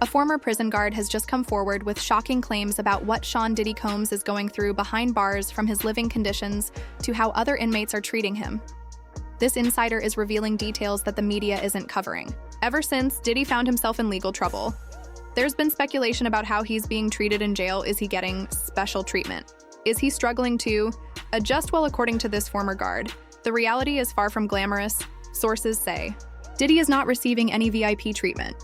A former prison guard has just come forward with shocking claims about what Sean Diddy Combs is going through behind bars, from his living conditions to how other inmates are treating him. This insider is revealing details that the media isn't covering. Ever since Diddy found himself in legal trouble, there's been speculation about how he's being treated in jail. Is he getting special treatment? Is he struggling to adjust? Well, according to this former guard, the reality is far from glamorous. Sources say Diddy is not receiving any VIP treatment.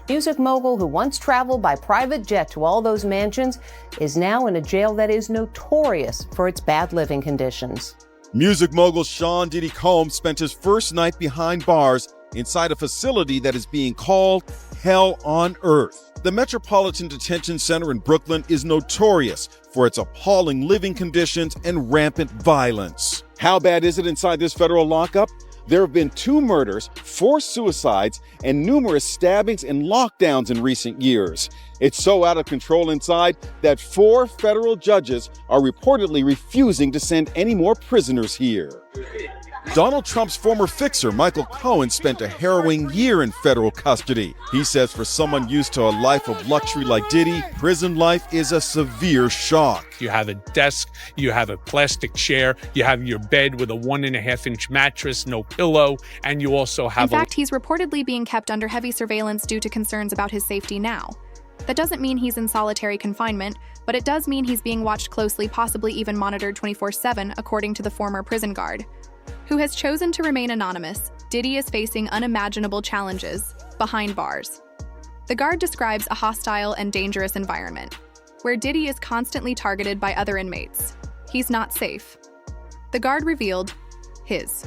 Music mogul who once traveled by private jet to all those mansions is now in a jail that is notorious for its bad living conditions. Music mogul Sean Diddy Combs spent his first night behind bars inside a facility that is being called Hell on Earth. The Metropolitan Detention Center in Brooklyn is notorious for its appalling living conditions and rampant violence. How bad is it inside this federal lockup? There have been 2 murders, 4 suicides, and numerous stabbings and lockdowns in recent years. It's so out of control inside that 4 federal judges are reportedly refusing to send any more prisoners here. Donald Trump's former fixer, Michael Cohen, spent a harrowing year in federal custody. He says for someone used to a life of luxury like Diddy, prison life is a severe shock. You have a desk, you have a plastic chair, you have your bed with a 1.5-inch mattress, no pillow, and you also have In fact, he's reportedly being kept under heavy surveillance due to concerns about his safety now. That doesn't mean he's in solitary confinement, but it does mean he's being watched closely, possibly even monitored 24/7, according to the former prison guard, who has chosen to remain anonymous. Diddy is facing unimaginable challenges behind bars. The guard describes a hostile and dangerous environment, where Diddy is constantly targeted by other inmates. He's not safe. The guard revealed his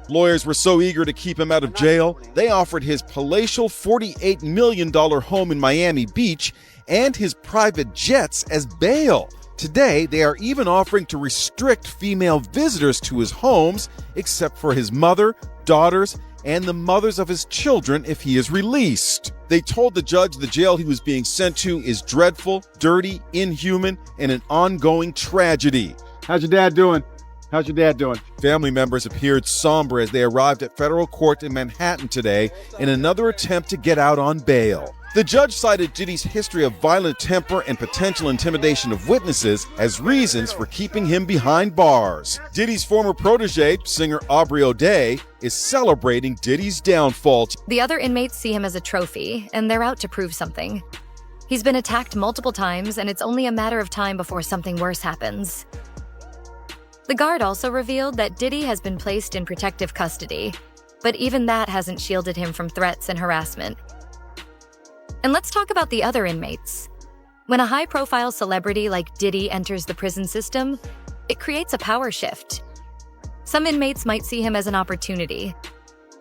Lawyers were so eager to keep him out of jail, they offered his palatial $48 million home in Miami Beach and his private jets as bail. Today, they are even offering to restrict female visitors to his homes, except for his mother, daughters, and the mothers of his children if he is released. They told the judge the jail he was being sent to is dreadful, dirty, inhuman, and an ongoing tragedy. How's your dad doing? How's your dad doing? Family members appeared somber as they arrived at federal court in Manhattan today in another attempt to get out on bail. The judge cited Diddy's history of violent temper and potential intimidation of witnesses as reasons for keeping him behind bars. Diddy's former protege, singer Aubrey O'Day, is celebrating Diddy's downfall. The other inmates see him as a trophy, and they're out to prove something. He's been attacked multiple times, and it's only a matter of time before something worse happens. The guard also revealed that Diddy has been placed in protective custody, but even that hasn't shielded him from threats and harassment. And let's talk about the other inmates. When a high-profile celebrity like Diddy enters the prison system, it creates a power shift. Some inmates might see him as an opportunity,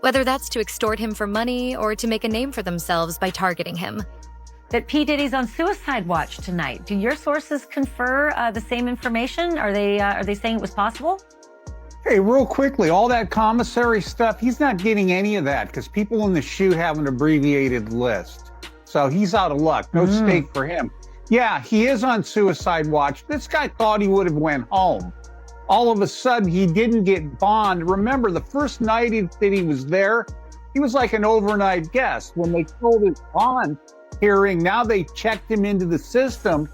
whether that's to extort him for money or to make a name for themselves by targeting him. That P. Diddy's on suicide watch tonight. Do your sources confer the same information? Are they saying it was possible? Hey, real quickly, all that commissary stuff, he's not getting any of that because people in the SHU have an abbreviated list. So he's out of luck. No stake for him. Yeah, he is on suicide watch. This guy thought he would have went home. All of a sudden, he didn't get bond. Remember, the first night that he was there, he was like an overnight guest. When they told his bond hearing, now they checked him into the system,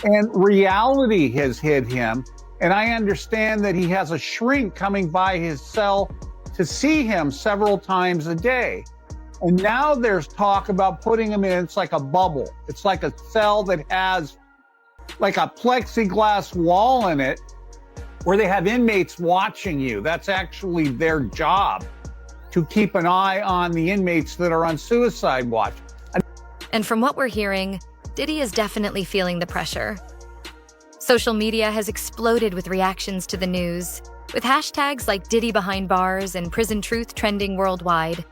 and reality has hit him. And I understand that he has a shrink coming by his cell to see him several times a day. And now there's talk about putting him in, it's like a bubble. It's like a cell that has like a plexiglass wall in it where they have inmates watching you. That's actually their job, to keep an eye on the inmates that are on suicide watch. And from what we're hearing, Diddy is definitely feeling the pressure. Social media has exploded with reactions to the news, with hashtags like Diddy Behind Bars and Prison Truth trending worldwide.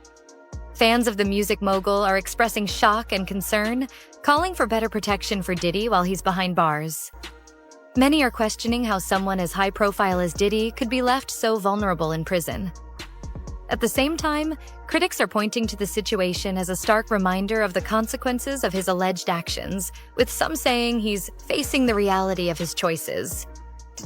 Fans of the music mogul are expressing shock and concern, calling for better protection for Diddy while he's behind bars. Many are questioning how someone as high profile as Diddy could be left so vulnerable in prison. At the same time, critics are pointing to the situation as a stark reminder of the consequences of his alleged actions, with some saying he's facing the reality of his choices.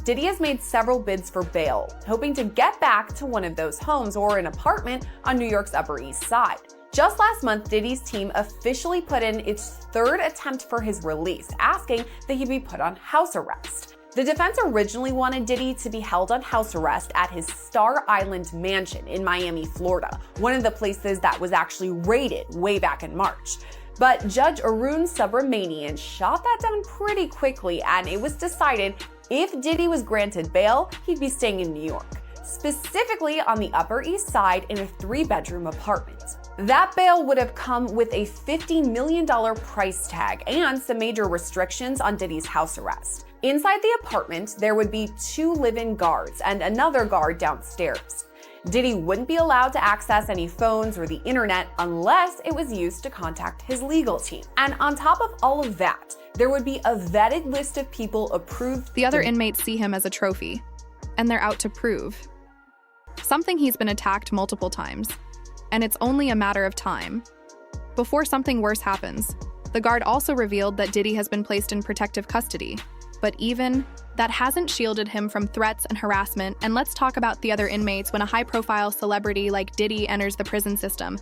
Diddy has made several bids for bail, hoping to get back to one of those homes or an apartment on New York's Upper East Side. Just last month, Diddy's team officially put in its third attempt for his release, asking that he be put on house arrest. The defense originally wanted Diddy to be held on house arrest at his Star Island mansion in Miami, Florida, one of the places that was actually raided way back in March. But Judge Arun Subramanian shot that down pretty quickly, and it was decided if Diddy was granted bail, he'd be staying in New York, specifically on the Upper East Side in a 3-bedroom apartment. That bail would have come with a $50 million price tag and some major restrictions on Diddy's house arrest. Inside the apartment, there would be 2 live-in guards and another guard downstairs. Diddy wouldn't be allowed to access any phones or the internet unless it was used to contact his legal team. And on top of all of that, there would be a vetted list of people approved. The other inmates see him as a trophy, and they're out to prove something he's been attacked multiple times, and it's only a matter of time before something worse happens. The guard also revealed that Diddy has been placed in protective custody, but even that hasn't shielded him from threats and harassment. And let's talk about the other inmates. When a high-profile celebrity like Diddy enters the prison system,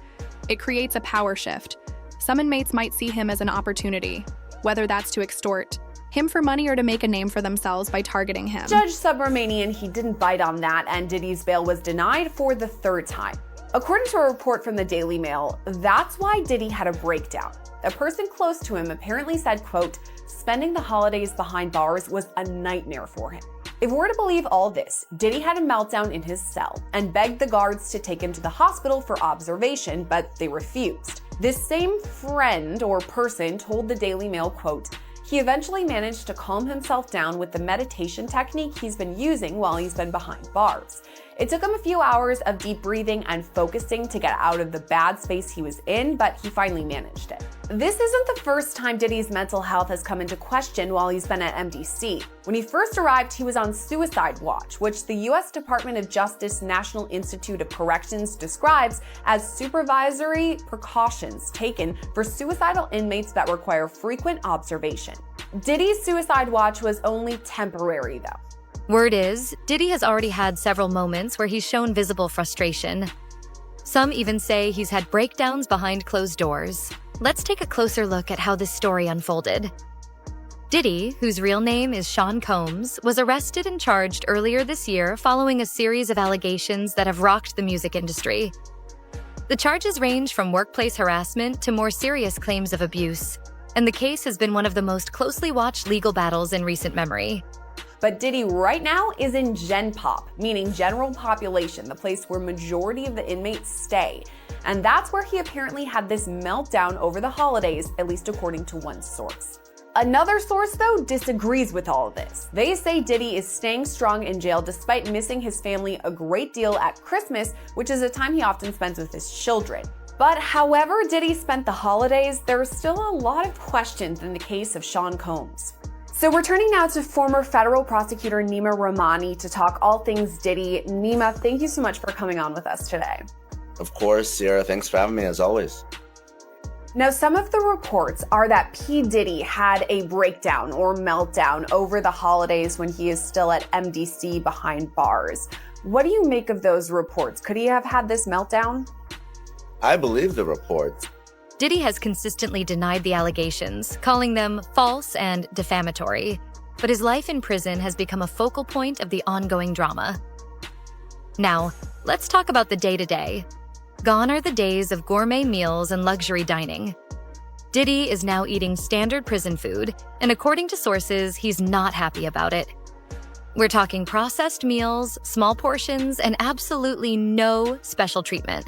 it creates a power shift. Some inmates might see him as an opportunity, whether that's to extort him for money or to make a name for themselves by targeting him. Judge Subramanian, he didn't bite on that, and Diddy's bail was denied for the 3rd time. According to a report from the Daily Mail, that's why Diddy had a breakdown. A person close to him apparently said, quote, "Spending the holidays behind bars was a nightmare for him." If we're to believe all this, Diddy had a meltdown in his cell and begged the guards to take him to the hospital for observation, but they refused. This same friend or person told the Daily Mail, quote, "He eventually managed to calm himself down with the meditation technique he's been using while he's been behind bars. It took him a few hours of deep breathing and focusing to get out of the bad space he was in, but he finally managed it." This isn't the first time Diddy's mental health has come into question while he's been at MDC. When he first arrived, he was on suicide watch, which the U.S. Department of Justice National Institute of Corrections describes as supervisory precautions taken for suicidal inmates that require frequent observation. Diddy's suicide watch was only temporary, though. Word is, Diddy has already had several moments where he's shown visible frustration. Some even say he's had breakdowns behind closed doors. Let's take a closer look at how this story unfolded. Diddy, whose real name is Sean Combs, was arrested and charged earlier this year following a series of allegations that have rocked the music industry. The charges range from workplace harassment to more serious claims of abuse, and the case has been one of the most closely watched legal battles in recent memory. But Diddy right now is in Gen Pop, meaning general population, the place where majority of the inmates stay. And that's where he apparently had this meltdown over the holidays, at least according to one source. Another source, though, disagrees with all of this. They say Diddy is staying strong in jail despite missing his family a great deal at Christmas, which is a time he often spends with his children. But however Diddy spent the holidays, there are still a lot of questions in the case of Sean Combs. So we're turning now to former federal prosecutor Nima Rahmani to talk all things Diddy. Nima, thank you so much for coming on with us today. Of course, Sierra. Thanks for having me, as always. Now, some of the reports are that P. Diddy had a breakdown or meltdown over the holidays when he is still at MDC behind bars. What do you make of those reports? Could he have had this meltdown? I believe the reports. Diddy has consistently denied the allegations, calling them false and defamatory, but his life in prison has become a focal point of the ongoing drama. Now, let's talk about the day-to-day. Gone are the days of gourmet meals and luxury dining. Diddy is now eating standard prison food, and according to sources, he's not happy about it. We're talking processed meals, small portions, and absolutely no special treatment.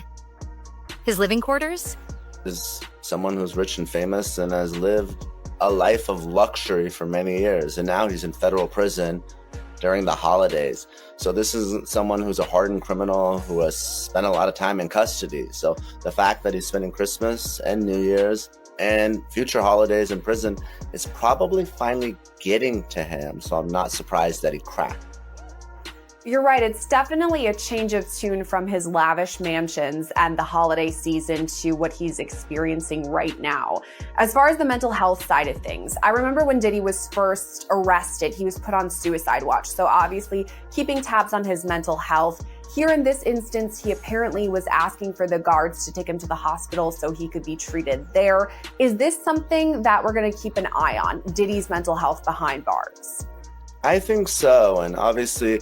His living quarters? Is someone who's rich and famous and has lived a life of luxury for many years, and now he's in federal prison during the holidays. So this isn't someone who's a hardened criminal who has spent a lot of time in custody. So the fact that he's spending Christmas and New Year's and future holidays in prison is probably finally getting to him. So I'm not surprised that he cracked. You're right. It's definitely a change of tune from his lavish mansions and the holiday season to what he's experiencing right now. As far as the mental health side of things, I remember when Diddy was first arrested, he was put on suicide watch. So obviously keeping tabs on his mental health. Here in this instance, he apparently was asking for the guards to take him to the hospital so he could be treated there. Is this something that we're going to keep an eye on, Diddy's mental health behind bars? I think so. And obviously,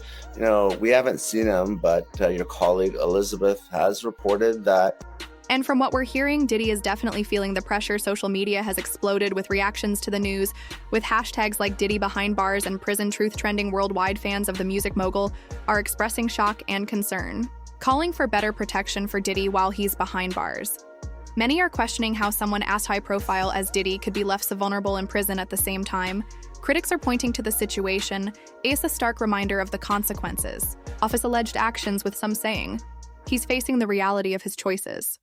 we haven't seen him, but your colleague Elizabeth has reported that. And from what we're hearing, Diddy is definitely feeling the pressure. Social media has exploded with reactions to the news, with hashtags like Diddy behind bars and prison truth trending worldwide. Fans of the music mogul are expressing shock and concern, calling for better protection for Diddy while he's behind bars. Many are questioning how someone as high profile as Diddy could be left so vulnerable in prison at the same time. Critics are pointing to the situation as a stark reminder of the consequences of his alleged actions, with some saying he's facing the reality of his choices.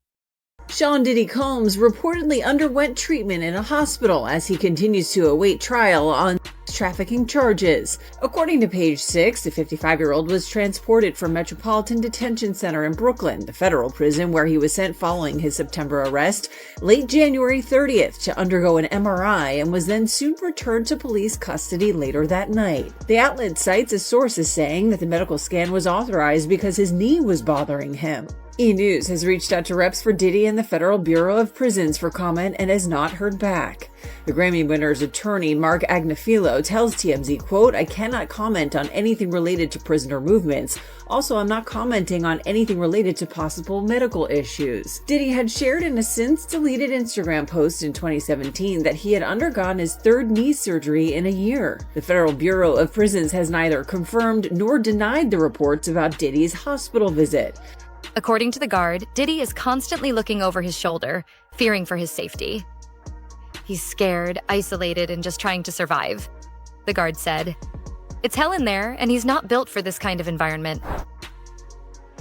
Sean Diddy Combs reportedly underwent treatment in a hospital as he continues to await trial on trafficking charges. According to Page 6, the 55-year-old was transported from Metropolitan Detention Center in Brooklyn, the federal prison where he was sent following his September arrest, late January 30th to undergo an MRI, and was then soon returned to police custody later that night. The outlet cites a source as saying that the medical scan was authorized because his knee was bothering him. E! News has reached out to reps for Diddy and the Federal Bureau of Prisons for comment and has not heard back. The Grammy winner's attorney, Mark Agnafilo, tells TMZ, quote, "I cannot comment on anything related to prisoner movements. Also, I'm not commenting on anything related to possible medical issues." Diddy had shared in a since-deleted Instagram post in 2017 that he had undergone his third knee surgery in a year. The Federal Bureau of Prisons has neither confirmed nor denied the reports about Diddy's hospital visit. According to the guard, Diddy is constantly looking over his shoulder, fearing for his safety. He's scared, isolated, and just trying to survive. The guard said, "It's hell in there, and he's not built for this kind of environment."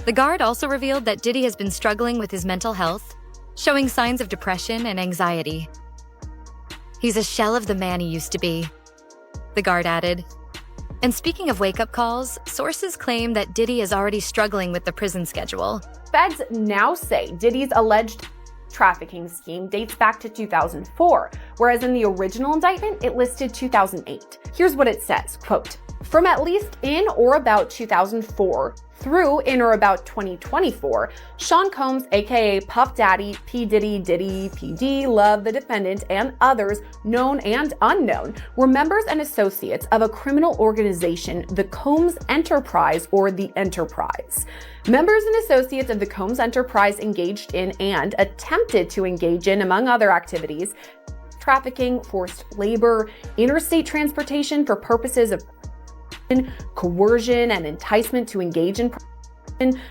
The guard also revealed that Diddy has been struggling with his mental health, showing signs of depression and anxiety. "He's a shell of the man he used to be," the guard added. And speaking of wake-up calls, sources claim that Diddy is already struggling with the prison schedule. Feds now say Diddy's alleged trafficking scheme dates back to 2004, whereas in the original indictment, it listed 2008. Here's what it says, quote, "From at least in or about 2004 through in or about 2024, Sean Combs, aka Puff Daddy, P. Diddy, Diddy, PD, Love, the defendant, and others, known and unknown, were members and associates of a criminal organization, the Combs Enterprise, or the Enterprise. Members and associates of the Combs Enterprise engaged in and attempted to engage in, among other activities, trafficking, forced labor, interstate transportation for purposes of coercion and enticement to engage in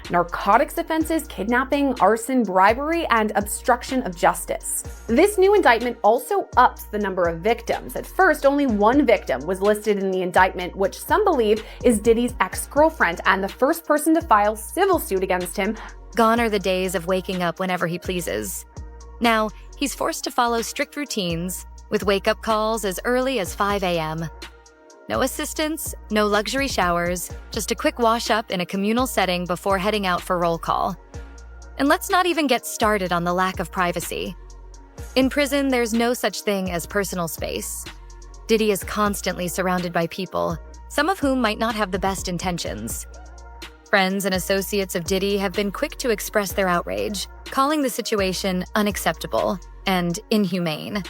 narcotics offenses, kidnapping, arson, bribery, and obstruction of justice." This new indictment also ups the number of victims. At first, only one victim was listed in the indictment, which some believe is Diddy's ex-girlfriend and the first person to file civil suit against him. Gone are the days of waking up whenever he pleases. Now, he's forced to follow strict routines, with wake-up calls as early as 5 a.m. No assistance, no luxury showers, just a quick wash-up in a communal setting before heading out for roll call. And let's not even get started on the lack of privacy. In prison, there's no such thing as personal space. Diddy is constantly surrounded by people, some of whom might not have the best intentions. Friends and associates of Diddy have been quick to express their outrage, calling the situation unacceptable and inhumane.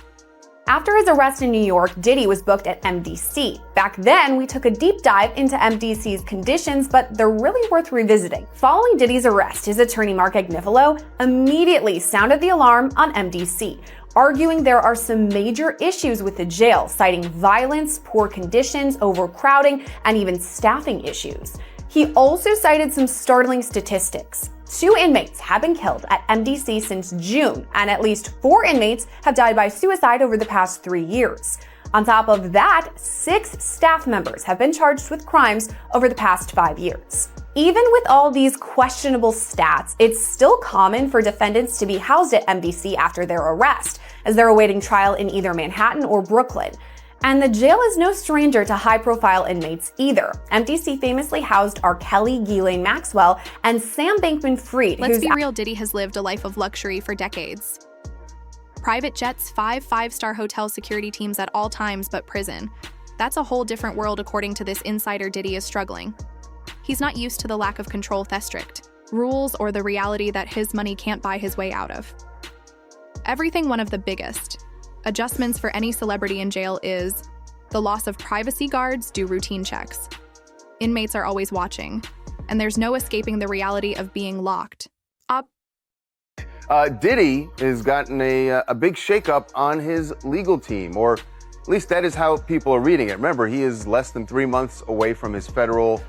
After his arrest in New York, Diddy was booked at MDC. Back then, we took a deep dive into MDC's conditions, but they're really worth revisiting. Following Diddy's arrest, his attorney Mark Agnifilo immediately sounded the alarm on MDC, arguing there are some major issues with the jail, citing violence, poor conditions, overcrowding, and even staffing issues. He also cited some startling statistics. 2 inmates have been killed at MDC since June, and at least 4 inmates have died by suicide over the past 3 years. On top of that, 6 staff members have been charged with crimes over the past 5 years. Even with all these questionable stats, it's still common for defendants to be housed at MDC after their arrest, as they're awaiting trial in either Manhattan or Brooklyn. And the jail is no stranger to high-profile inmates either. MDC famously housed R. Kelly, Ghislaine Maxwell, and Sam Bankman-Fried. Let's be real, Diddy has lived a life of luxury for decades. Private jets, 5-star hotel security teams at all times, but prison. That's a whole different world according to this insider. Diddy is struggling. He's not used to the lack of control Thestrict, rules, or the reality that his money can't buy his way out of. Everything one of the biggest adjustments for any celebrity in jail is the loss of privacy. Guards do routine checks. Inmates are always watching, and there's no escaping the reality of being locked up. Diddy has gotten a big shakeup on his legal team, or at least that is how people are reading it. Remember, he is less than 3 months away from his federal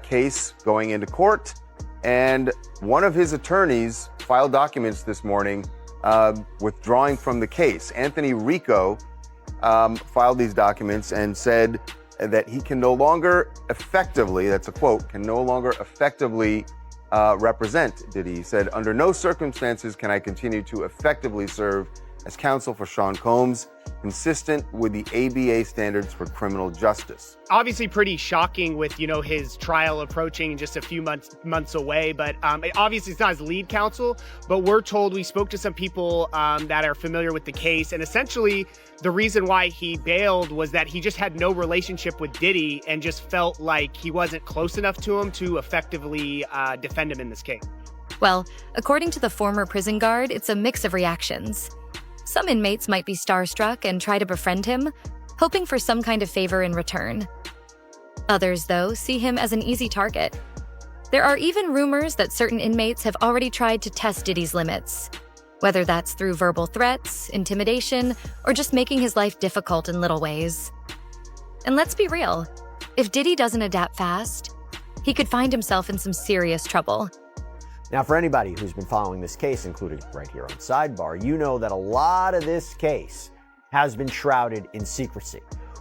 case going into court, and one of his attorneys filed documents this morning withdrawing from the case. Anthony Rico filed these documents and said that he can no longer effectively, that's a quote, can no longer effectively represent Diddy. He said, under no circumstances can I continue to effectively serve as counsel for Sean Combs, consistent with the ABA standards for criminal justice. Obviously pretty shocking with, his trial approaching just a few months away, but obviously it's not his lead counsel, but we're told, we spoke to some people that are familiar with the case, and essentially the reason why he bailed was that he just had no relationship with Diddy and just felt like he wasn't close enough to him to effectively defend him in this case. Well, according to the former prison guard, it's a mix of reactions. Some inmates might be starstruck and try to befriend him, hoping for some kind of favor in return. Others, though, see him as an easy target. There are even rumors that certain inmates have already tried to test Diddy's limits, whether that's through verbal threats, intimidation, or just making his life difficult in little ways. And let's be real, if Diddy doesn't adapt fast, he could find himself in some serious trouble. Now, for anybody who's been following this case, including right here on Sidebar, you know that a lot of this case has been shrouded in secrecy.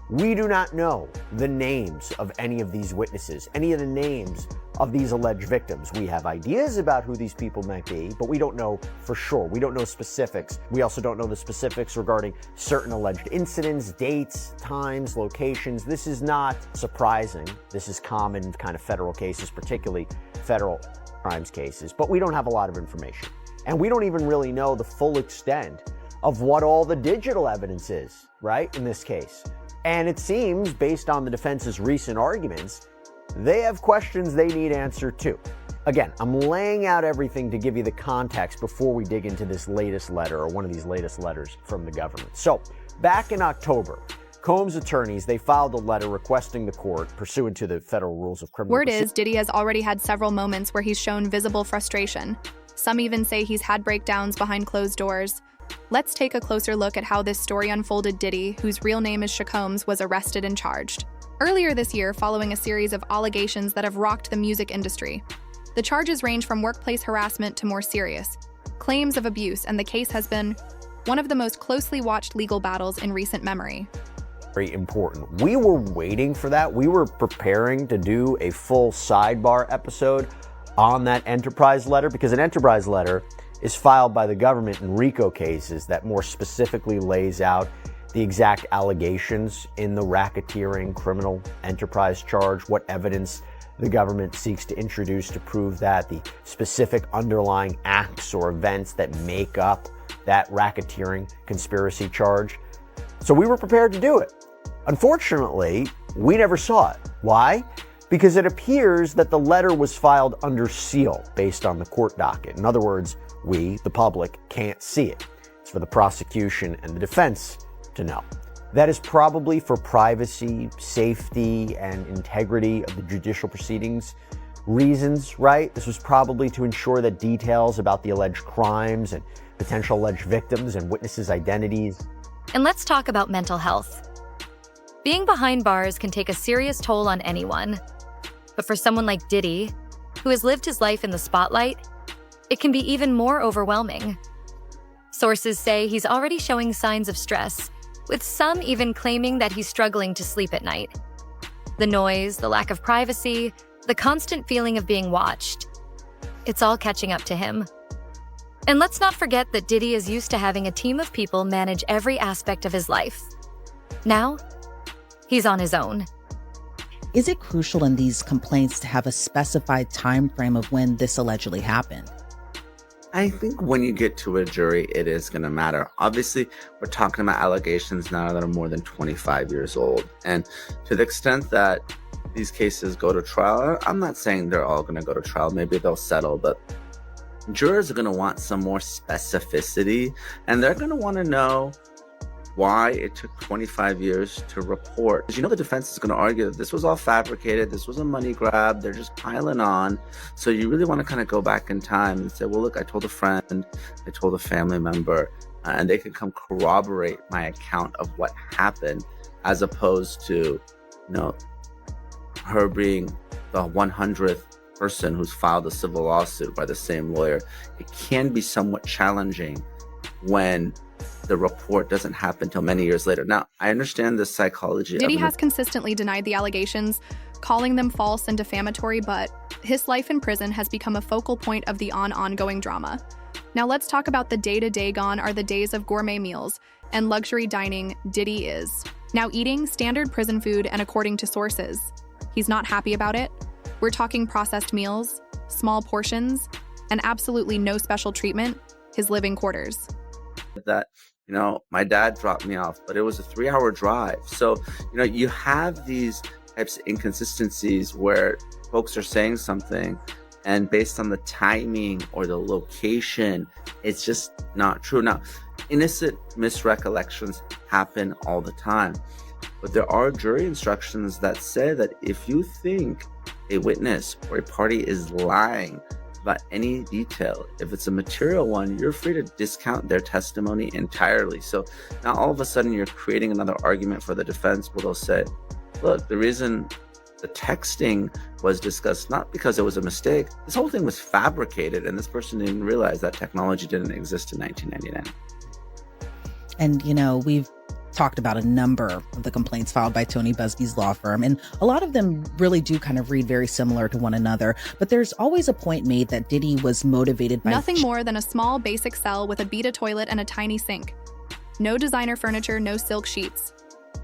We do not know the names of any of these witnesses, any of the names of these alleged victims. We have ideas about who these people might be, but we don't know for sure. We don't know specifics. We also don't know the specifics regarding certain alleged incidents, dates, times, locations. This is not surprising. This is common in kind of federal cases, particularly federal crimes cases, but we don't have a lot of information. And we don't even really know the full extent of what all the digital evidence is, right, in this case. And it seems, based on the defense's recent arguments, they have questions they need answered too. Again, I'm laying out everything to give you the context before we dig into this latest letter, or one of these latest letters from the government. So, back in October, Combs' attorneys, they filed a letter requesting the court, pursuant to the federal rules of criminal Word is, Diddy has already had several moments where he's shown visible frustration. Some even say he's had breakdowns behind closed doors. Let's take a closer look at how this story unfolded. Diddy, whose real name is Combs, was arrested and charged earlier this year following a series of allegations that have rocked the music industry. The charges range from workplace harassment to more serious claims of abuse, and the case has been one of the most closely watched legal battles in recent memory. Very important. We were waiting for that. We were preparing to do a full Sidebar episode on that enterprise letter, because an enterprise letter is filed by the government in RICO cases that more specifically lays out the exact allegations in the racketeering criminal enterprise charge, what evidence the government seeks to introduce to prove that, the specific underlying acts or events that make up that racketeering conspiracy charge. So we were prepared to do it. Unfortunately, we never saw it. Why? Because it appears that the letter was filed under seal based on the court docket. In other words, we, the public, can't see it. It's for the prosecution and the defense to know. That is probably for privacy, safety, and integrity of the judicial proceedings reasons, right? This was probably to ensure that details about the alleged crimes and potential alleged victims and witnesses' identities. And let's talk about mental health. Being behind bars can take a serious toll on anyone. But for someone like Diddy, who has lived his life in the spotlight, it can be even more overwhelming. Sources say he's already showing signs of stress, with some even claiming that he's struggling to sleep at night. The noise, the lack of privacy, the constant feeling of being watched, it's all catching up to him. And let's not forget that Diddy is used to having a team of people manage every aspect of his life. Now, he's on his own. Is it crucial in these complaints to have a specified time frame of when this allegedly happened? I think when you get to a jury, it is going to matter. Obviously, we're talking about allegations now that are more than 25 years old. And to the extent that these cases go to trial, I'm not saying they're all going to go to trial. Maybe they'll settle, but jurors are going to want some more specificity, and they're going to want to know why it took 25 years to report. Because the defense is going to argue that this was all fabricated, this was a money grab, they're just piling on. So you really want to kind of go back in time and say, well, look, I told a friend, I told a family member, and they can come corroborate my account of what happened, as opposed to, her being the 100th person who's filed a civil lawsuit by the same lawyer. It can be somewhat challenging when the report doesn't happen until many years later. Now, I understand the psychology. Diddy has consistently denied the allegations, calling them false and defamatory, but his life in prison has become a focal point of the ongoing drama. Now let's talk about the day-to-day gone are the days of gourmet meals and luxury dining. Diddy is now eating standard prison food, and according to sources, he's not happy about it. We're talking processed meals, small portions, and absolutely no special treatment, his living quarters. That, my dad dropped me off, but it was a 3-hour drive. So, you have these types of inconsistencies where folks are saying something, and based on the timing or the location, it's just not true. Now, innocent misrecollections happen all the time, but there are jury instructions that say that if you think a witness or a party is lying about any detail, if it's a material one, you're free to discount their testimony entirely. So now all of a sudden you're creating another argument for the defense where they'll say, look, the reason the texting was discussed, not because it was a mistake, this whole thing was fabricated and this person didn't realize that technology didn't exist in 1999. And, we've talked about a number of the complaints filed by Tony Buzbee's law firm, and a lot of them really do kind of read very similar to one another. But there's always a point made that Diddy was motivated by nothing more than a small basic cell with a Beta toilet and a tiny sink. No designer furniture, no silk sheets.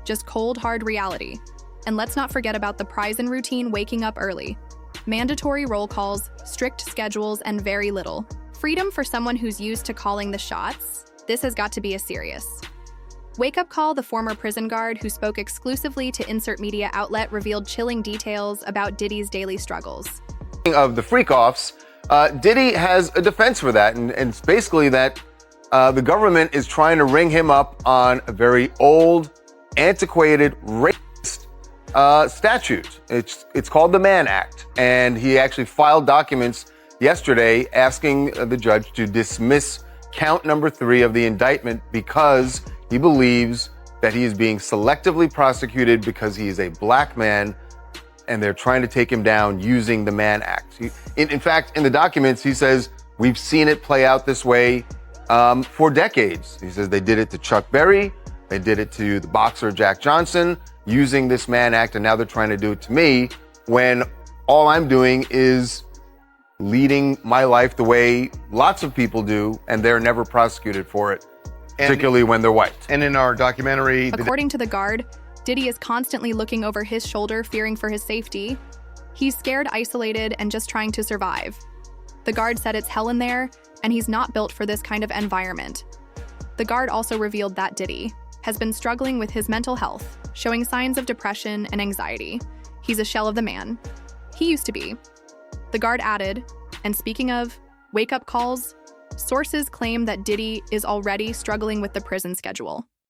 Just cold, hard reality. And let's not forget about the prize and routine waking up early. Mandatory roll calls, strict schedules, and very little freedom for someone who's used to calling the shots. This has got to be a serious Wake Up Call. The former prison guard who spoke exclusively to insert media outlet revealed chilling details about Diddy's daily struggles. Of the freak-offs, Diddy has a defense for that, and it's basically that the government is trying to ring him up on a very old, antiquated, racist statute. It's called the Mann Act, and he actually filed documents yesterday asking the judge to dismiss count number 3 of the indictment because he believes that he is being selectively prosecuted because he is a black man, and they're trying to take him down using the Mann Act. In fact, in the documents, he says, we've seen it play out this way for decades. He says they did it to Chuck Berry, they did it to the boxer Jack Johnson using this Mann Act, and now they're trying to do it to me when all I'm doing is leading my life the way lots of people do, and they're never prosecuted for it. Particularly when they're white. And in our documentary... According to the guard, Diddy is constantly looking over his shoulder, fearing for his safety. He's scared, isolated, and just trying to survive. The guard said it's hell in there, and he's not built for this kind of environment. The guard also revealed that Diddy has been struggling with his mental health, showing signs of depression and anxiety. He's a shell of the man he used to be. The guard added, and speaking of wake-up calls, sources claim that Diddy is already struggling with the prison schedule.